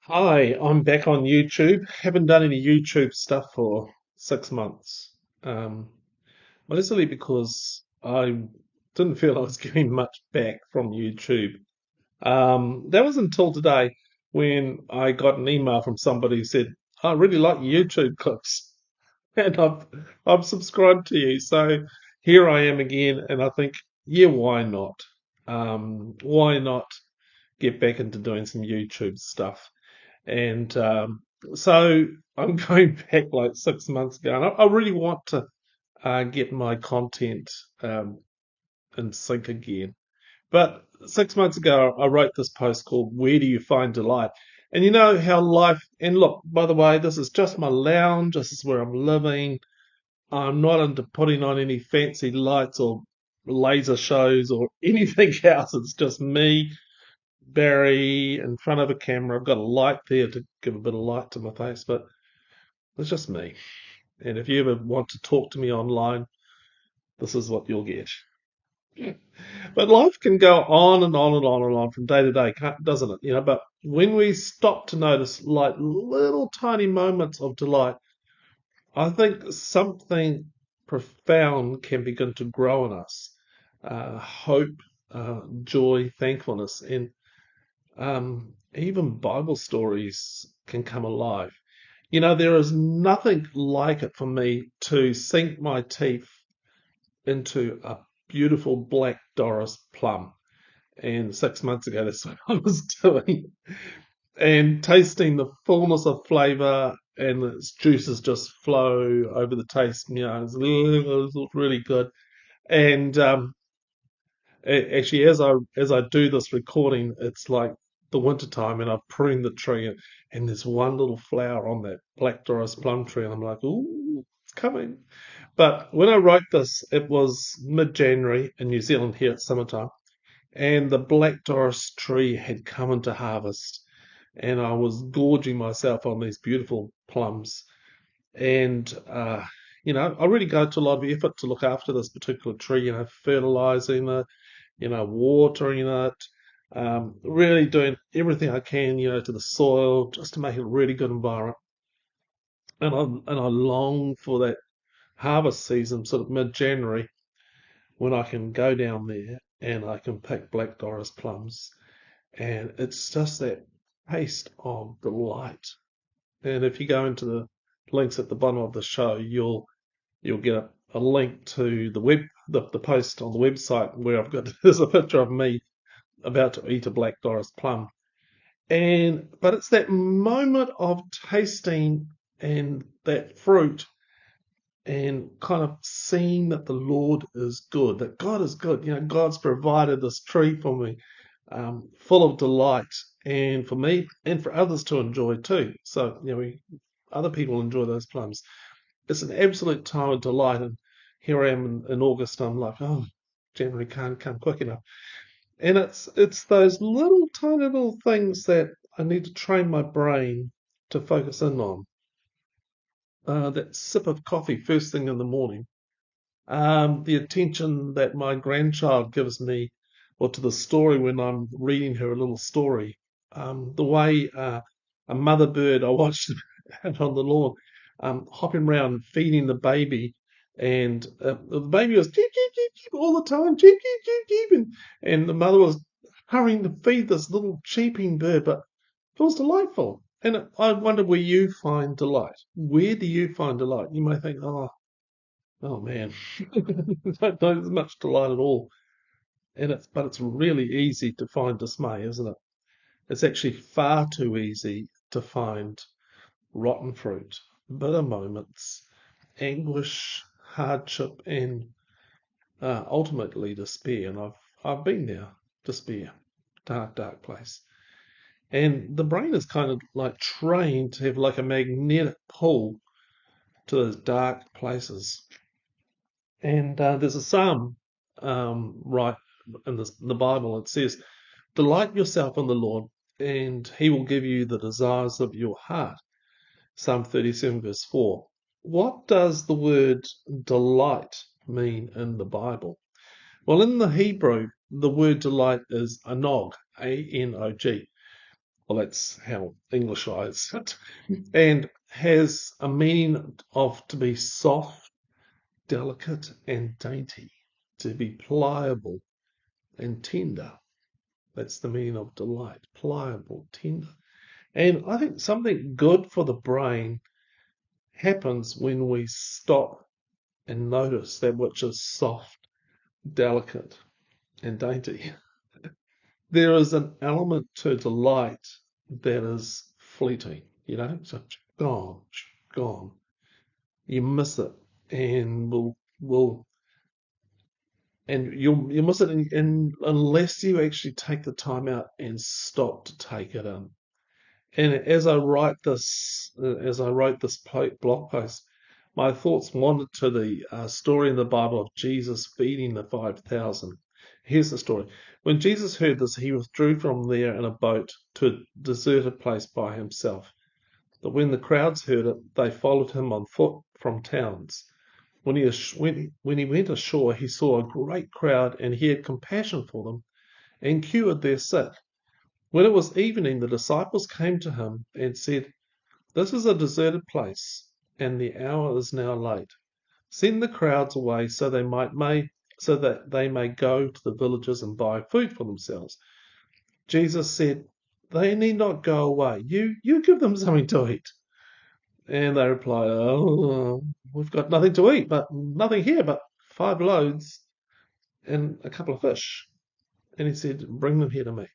Hi, I'm back on YouTube. Haven't done any YouTube stuff for 6 months. Um, Mostly because I didn't feel I was getting much back from YouTube. That was until today when I got an email from somebody who said, I really like your YouTube clips and I've subscribed to you. So here I am again, and I think, yeah, why not? Why not get back into doing some YouTube stuff? And so I'm going back like 6 months ago, and I really want to get my content um, in sync again. But 6 months ago, I wrote this post called "Where Do You Find Delight?" And you know how life. And look, by the way, this is just my lounge. This is where I'm living. I'm not into putting on any fancy lights or laser shows or anything else. It's just me, Barry, in front of a camera. I've got a light there to give a bit of light to my face, but it's just me. And if you ever want to talk to me online, this is what you'll get. But life can go on and on and on and on from day to day, doesn't it? But when we stop to notice like little tiny moments of delight, I think something profound can begin to grow in us. Hope, joy, thankfulness, and even Bible stories can come alive. There is nothing like it for me to sink my teeth into a beautiful Black Doris plum. And 6 months ago, that's what I was doing. And tasting the fullness of flavor and its juices just flow over the taste. It's really good. And actually, as I do this recording, it's like the winter time, and I've pruned the tree, and there's one little flower on that Black Doris plum tree, and I'm like, ooh, it's coming. But when I wrote this, it was mid-January in New Zealand here, it's summertime, and the Black Doris tree had come into harvest, and I was gorging myself on these beautiful plums. And I really go to a lot of effort to look after this particular tree, fertilizing it, watering it, really doing everything I can, to the soil just to make it a really good environment. And I long for that harvest season, sort of mid-January, when I can go down there and I can pick Black Doris plums, and it's just that taste of delight. And if you go into the links at the bottom of the show, you'll get a link to the post on the website where I've got there's a picture of me about to eat a Black Doris plum. But it's that moment of tasting and that fruit and kind of seeing that the Lord is good, that God is good. God's provided this tree for me, full of delight, and for me and for others to enjoy too. So, other people enjoy those plums. It's an absolute time of delight. And here I am in August. I'm like, oh, January can't come quick enough. And it's those little tiny little things that I need to train my brain to focus in on. That sip of coffee first thing in the morning, the attention that my grandchild gives me, or to the story when I'm reading her a little story, the way a mother bird I watched out on the lawn, hopping around feeding the baby, and the baby was cheep cheep cheep cheep all the time, cheep cheep cheep cheep, and the mother was hurrying to feed this little cheeping bird, but it was delightful. And I wonder where you find delight. Where do you find delight? You may think, oh man, don't know there's much delight at all. But it's really easy to find dismay, isn't it? It's actually far too easy to find rotten fruit, bitter moments, anguish, hardship, and ultimately despair. And I've been there, despair, dark, dark place. And the brain is kind of like trained to have like a magnetic pull to those dark places. And there's a psalm right in the Bible. It says, "Delight yourself in the Lord, and He will give you the desires of your heart." Psalm 37, verse 4. What does the word delight mean in the Bible? Well, in the Hebrew, the word delight is anog, A-N-O-G. Well, that's how Englishize it. And has a meaning of to be soft, delicate, and dainty, to be pliable and tender. That's the meaning of delight, pliable, tender. And I think something good for the brain happens when we stop and notice that which is soft, delicate, and dainty. There is an element to delight that is fleeting, so gone, gone. You miss it, and will and you'll miss it unless you actually take the time out and stop to take it in. And as I wrote this blog post, my thoughts wandered to the story in the Bible of Jesus feeding the 5,000. Here's the story. When Jesus heard this, he withdrew from there in a boat to a deserted place by himself. But when the crowds heard it, they followed him on foot from towns. When he went ashore, he saw a great crowd, and he had compassion for them and cured their sick. When it was evening, the disciples came to him and said, "This is a deserted place, and the hour is now late. Send the crowds away so that they may go to the villages and buy food for themselves." Jesus said, "They need not go away. You give them something to eat." And they replied, "Oh, we've got nothing here but 5 loaves and a couple of fish." And he said, "Bring them here to me."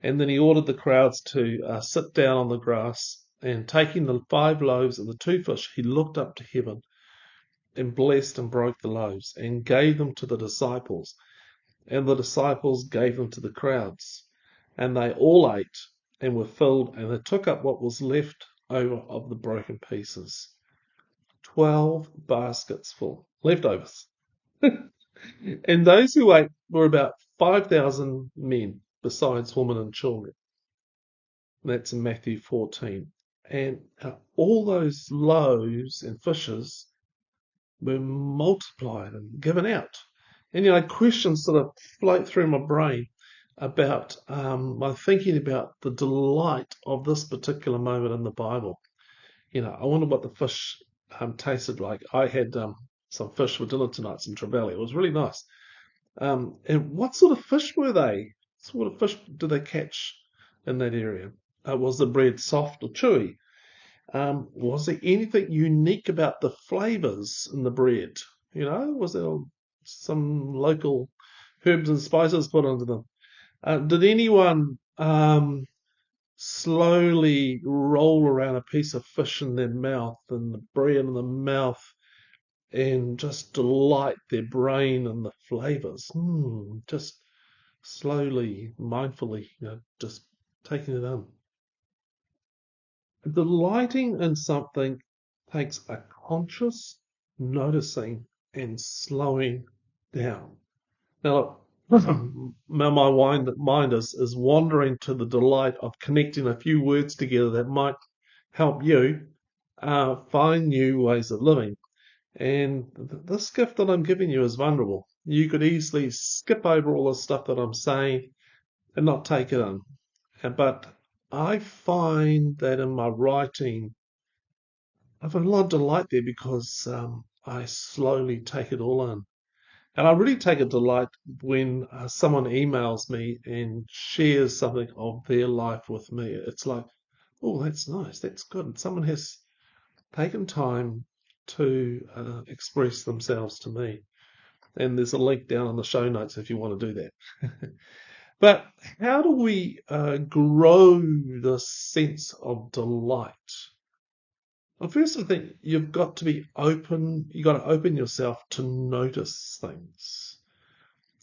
And then he ordered the crowds to sit down on the grass. And taking the 5 loaves and the 2 fish, he looked up to heaven and blessed and broke the loaves and gave them to the disciples. And the disciples gave them to the crowds. And they all ate and were filled, and they took up what was left over of the broken pieces. 12 baskets full, leftovers. And those who ate were about 5,000 men, besides women and children. That's in Matthew 14. And all those loaves and fishes were multiplied and given out. And questions sort of float through my brain about my thinking about the delight of this particular moment in the Bible. I wonder what the fish tasted like. I had some fish for dinner tonight, some trevally. It was really nice. And what sort of fish were they? What sort of fish did they catch in that area? Was the bread soft or chewy? Was there anything unique about the flavors in the bread? Was there some local herbs and spices put into them? Did anyone slowly roll around a piece of fish in their mouth and the bread in the mouth and just delight their brain in the flavors? Just slowly, mindfully, just taking it in. Delighting in something takes a conscious noticing and slowing down. Now, my mind is wandering to the delight of connecting a few words together that might help you find new ways of living. And this gift that I'm giving you is vulnerable. You could easily skip over all the stuff that I'm saying and not take it in. But I find that in my writing, I've a lot of delight there because I slowly take it all in. And I really take a delight when someone emails me and shares something of their life with me. It's like, oh, that's nice, that's good. Someone has taken time to express themselves to me. And there's a link down in the show notes if you want to do that. But how do we grow the sense of delight? Well, first, I think you've got to be open. You've got to open yourself to notice things.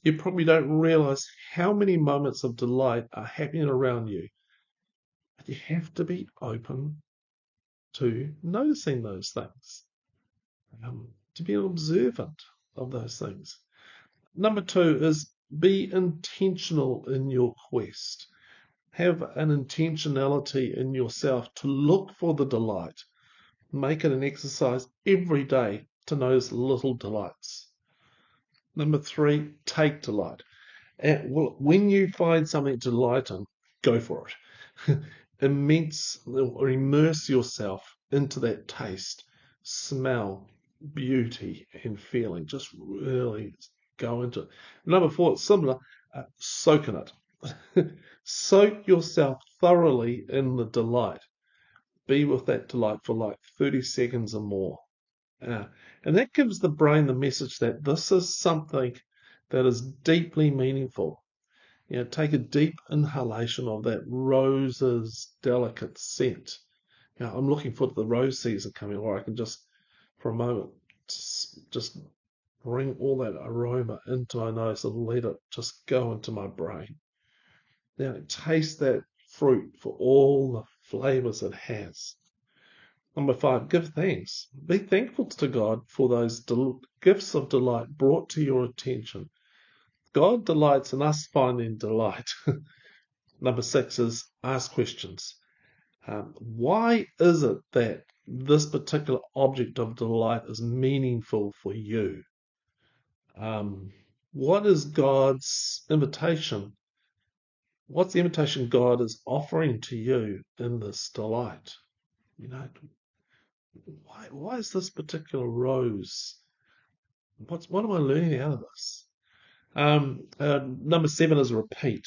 You probably don't realize how many moments of delight are happening around you. But you have to be open to noticing those things, to be observant of those things. Number 2 is be intentional in your quest. Have an intentionality in yourself to look for the delight. Make it an exercise every day to notice little delights. Number 3, take delight. And when you find something to delight in, go for it. immense or immerse yourself into that taste, smell, beauty, and feeling. Just really go into it. Number four, it's similar. Soak in it. Soak yourself thoroughly in the delight. Be with that delight for like 30 seconds or more. Uh, and that gives the brain the message that this is something that is deeply meaningful. Take a deep inhalation of that rose's delicate scent. I'm looking forward to the rose season coming, where I can just, for a moment, just bring all that aroma into my nose and let it just go into my brain. Taste that fruit for all the flavors it has. Number five, give thanks. Be thankful to God for those gifts of delight brought to your attention. God delights in us finding delight. Number six is ask questions. Why is it that this particular object of delight is meaningful for you? What is God's invitation? What's the invitation God is offering to you in this delight? Why is this particular rose? What am I learning out of this? Number seven is repeat.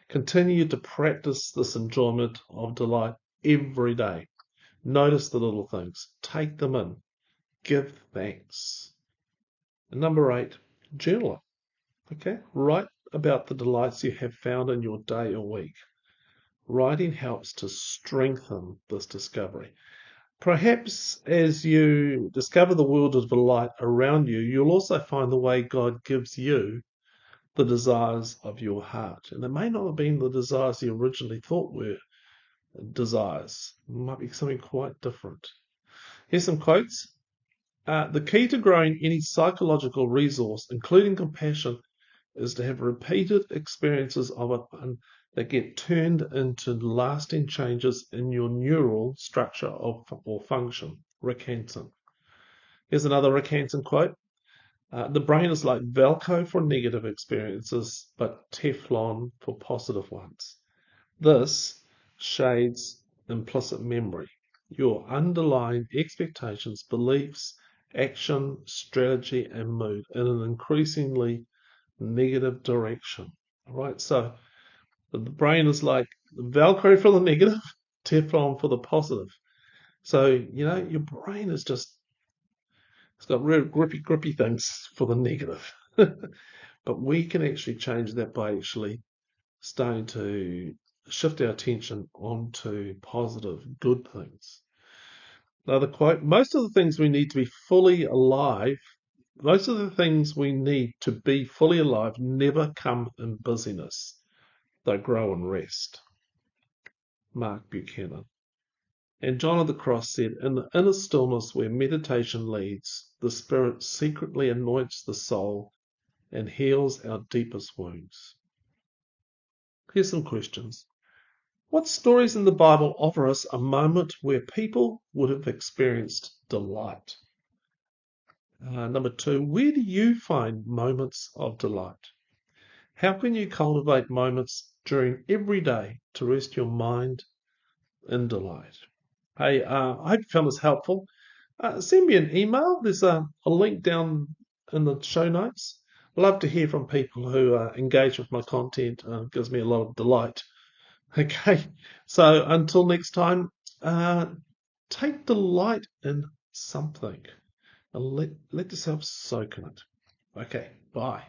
Continue to practice this enjoyment of delight every day. Notice the little things. Take them in. Give thanks. And number eight, journal it. Okay? Write about the delights you have found in your day or week. Writing helps to strengthen this discovery. Perhaps as you discover the world of delight around you, you'll also find the way God gives you the desires of your heart. And they may not have been the desires you originally thought were desires. It might be something quite different. Here's some quotes. The key to growing any psychological resource, including compassion, is to have repeated experiences of it that get turned into lasting changes in your neural structure or function. Rick Hanson. Here's another Rick Hanson quote. The brain is like Velcro for negative experiences, but Teflon for positive ones. This shades implicit memory, your underlying expectations, beliefs, action, strategy, and mood in an increasingly negative direction. All right, so the brain is like Velcro for the negative, Teflon for the positive. So, your brain is it's got real grippy things for the negative. But we can actually change that by actually starting to shift our attention onto positive, good things. Another quote, most of the things we need to be fully alive never come in busyness. They grow in rest. Mark Buchanan. And John of the Cross said, in the inner stillness where meditation leads, the Spirit secretly anoints the soul and heals our deepest wounds. Here's some questions. What stories in the Bible offer us a moment where people would have experienced delight? Number two, where do you find moments of delight? How can you cultivate moments during every day to rest your mind in delight? Hey, I hope you found this helpful. Send me an email. There's a link down in the show notes. I love to hear from people who engage with my content. It gives me a lot of delight. Okay, so until next time, take delight in something and let yourself soak in it. Okay, bye.